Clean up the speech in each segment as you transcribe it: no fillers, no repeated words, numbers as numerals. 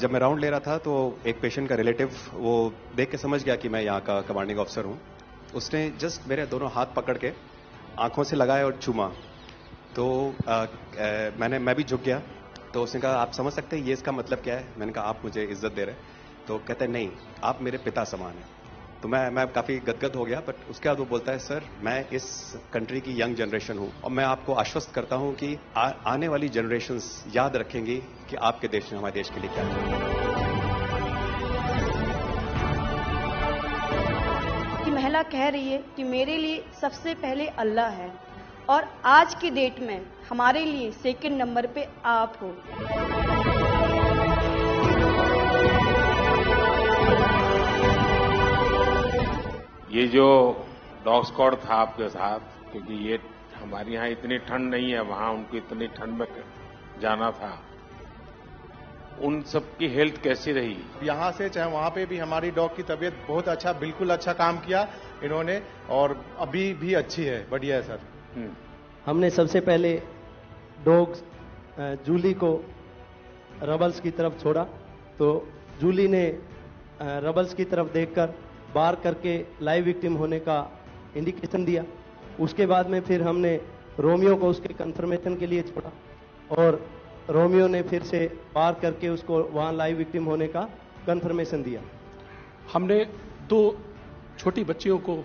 जब मैं राउंड ले रहा था तो एक पेशेंट का रिलेटिव वो देख के समझ गया कि मैं यहाँ का कमांडिंग ऑफिसर हूँ। उसने जस्ट मेरे दोनों हाथ पकड़ के आंखों से लगाया और चूमा। तो मैं भी झुक गया। तो उसने कहा आप समझ सकते हैं ये इसका मतलब क्या है? मैंने कहा आप मुझे इज्जत दे रहे हैं। तो कहते हैं नहीं, आप मेरे पिता समान हैं। तो मैं काफी गदगद हो गया। बट उसके बाद वो बोलता है सर मैं इस कंट्री की यंग जनरेशन हूं और मैं आपको आश्वस्त करता हूं कि आने वाली जनरेशंस याद रखेंगी कि आपके देश ने हमारे देश के लिए क्या किया। कि महिला कह रही है कि मेरे लिए सबसे पहले अल्लाह है और आज की डेट में हमारे लिए सेकंड नंबर पे आप हो। ये जो डॉग स्क्वाड था आपके साथ, क्योंकि ये हमारे यहाँ इतनी ठंड नहीं है, वहां उनको इतनी ठंड में जाना था, उन सबकी हेल्थ कैसी रही? यहाँ से चाहे वहाँ पे भी हमारी डॉग की तबीयत बहुत अच्छा, बिल्कुल अच्छा काम किया इन्होंने और अभी भी अच्छी है, बढ़िया है सर। हमने सबसे पहले डॉग जूली को रबल्स की तरफ छोड़ा तो जूली ने रबल्स की तरफ देखकर बार करके लाइव विक्टिम होने का इंडिकेशन दिया। उसके बाद में फिर हमने रोमियो को उसके कंफर्मेशन के लिए छोड़ा और रोमियो ने फिर से बार करके उसको वहां लाइव विक्टिम होने का कंफर्मेशन दिया। हमने 2 छोटी बच्चियों को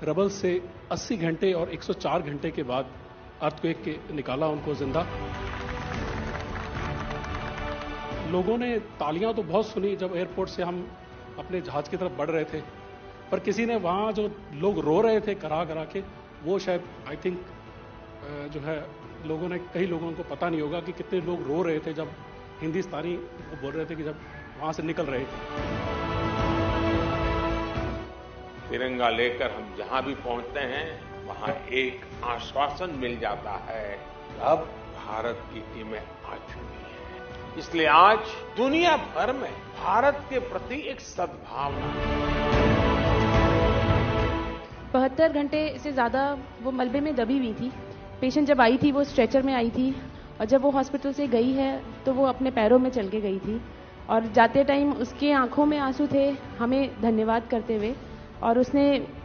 रबल से 80 घंटे और 104 घंटे के बाद अर्थक्वेक के निकाला उनको जिंदा। लोगों ने तालियां तो बहुत सुनी जब एयरपोर्ट से हम अपने जहाज की तरफ बढ़ रहे थे, पर किसी ने वहां जो लोग रो रहे थे करा करा के, वो शायद आई थिंक जो है लोगों ने, कई लोगों को पता नहीं होगा कि कितने लोग रो रहे थे जब हिंदुस्तानी वो बोल रहे थे कि जब वहां से निकल रहे थे। तिरंगा लेकर हम जहां भी पहुंचते हैं वहां एक आश्वासन मिल जाता है, अब भारत की टीमें आ चुकी हैं। इसलिए आज दुनिया भर में भारत के प्रति एक सद्भावना। 72 घंटे से ज्यादा वो मलबे में दबी हुई थी। पेशेंट जब आई थी वो स्ट्रेचर में आई थी और जब वो हॉस्पिटल से गई है तो वो अपने पैरों में चल के गई थी और जाते टाइम उसके आंखों में आंसू थे हमें धन्यवाद करते हुए, और उसने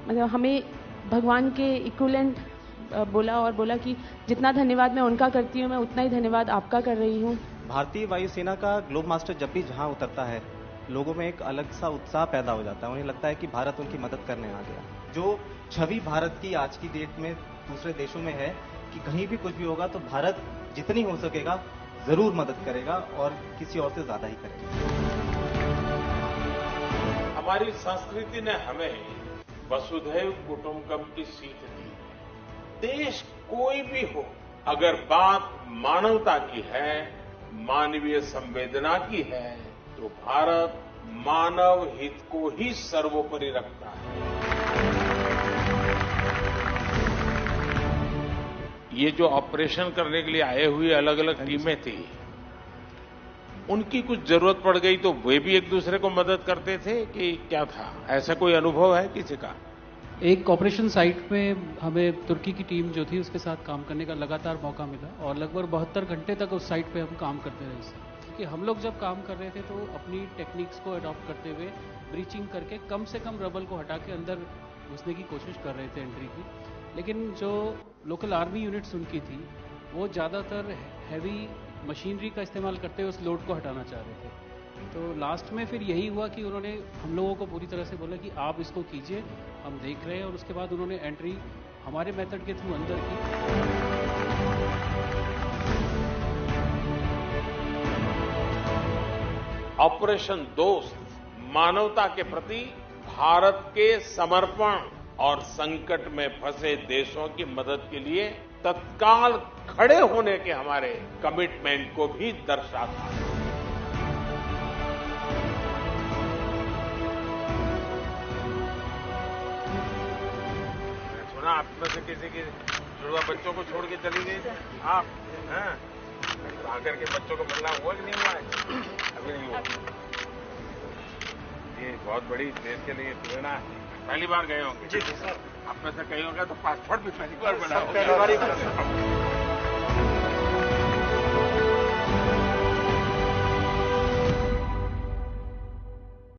मतलब हमें भगवान के इक्विवेलेंट बोला और बोला कि जितना धन्यवाद मैं उनका करती हूँ मैं उतना ही धन्यवाद आपका कर रही हूँ। भारतीय वायुसेना का ग्लोब मास्टर जब भी जहां उतरता है लोगों में एक अलग सा उत्साह पैदा हो जाता है। उन्हें लगता है कि भारत उनकी मदद करने आ गया। जो छवि भारत की आज की डेट में दूसरे देशों में है कि कहीं भी कुछ भी होगा तो भारत जितनी हो सकेगा जरूर मदद करेगा और किसी और से ज्यादा ही करेगा। हमारी संस्कृति ने हमें वसुधैव कुटुंबकम की सीख दी। देश कोई भी हो, अगर बात मानवता की है, मानवीय संवेदना की है, तो भारत मानव हित को ही सर्वोपरि रखता है। ये जो ऑपरेशन करने के लिए आए हुए अलग अलग टीमें थी, उनकी कुछ जरूरत पड़ गई तो वे भी एक दूसरे को मदद करते थे कि क्या था? ऐसा कोई अनुभव है किसी का? एक ऑपरेशन साइट में हमें तुर्की की टीम जो थी उसके साथ काम करने का लगातार मौका मिला और लगभग 72 घंटे तक उस साइट पे हम काम करते रहे। कि हम लोग जब काम कर रहे थे तो अपनी टेक्निक्स को अडॉप्ट करते हुए ब्रीचिंग करके कम से कम रबल को हटा के अंदर घुसने की कोशिश कर रहे थे एंट्री की। लेकिन जो लोकल आर्मी यूनिट्स उनकी थी वो ज़्यादातर हैवी मशीनरी का इस्तेमाल करते हुए उस लोड को हटाना चाह रहे थे। तो लास्ट में फिर यही हुआ कि उन्होंने हम लोगों को पूरी तरह से बोला कि आप इसको कीजिए, हम देख रहे हैं, और उसके बाद उन्होंने एंट्री हमारे मेथड के थ्रू अंदर की। ऑपरेशन दोस्त मानवता के प्रति भारत के समर्पण और संकट में फंसे देशों की मदद के लिए तत्काल खड़े होने के हमारे कमिटमेंट को भी दर्शाता है। सुना आप में से किसी की जुड़वा बच्चों को छोड़ के चली गई थी आप, हैं? आकर के बच्चों को मिलना हुआ कि नहीं हुआ है? अभी नहीं हुआ। ये बहुत बड़ी देश के लिए प्रेरणा है। पहली बार गए होंगे? जी सर। आप में से कई होंगे तो पासपोर्ट भी पहली बार बना होगा।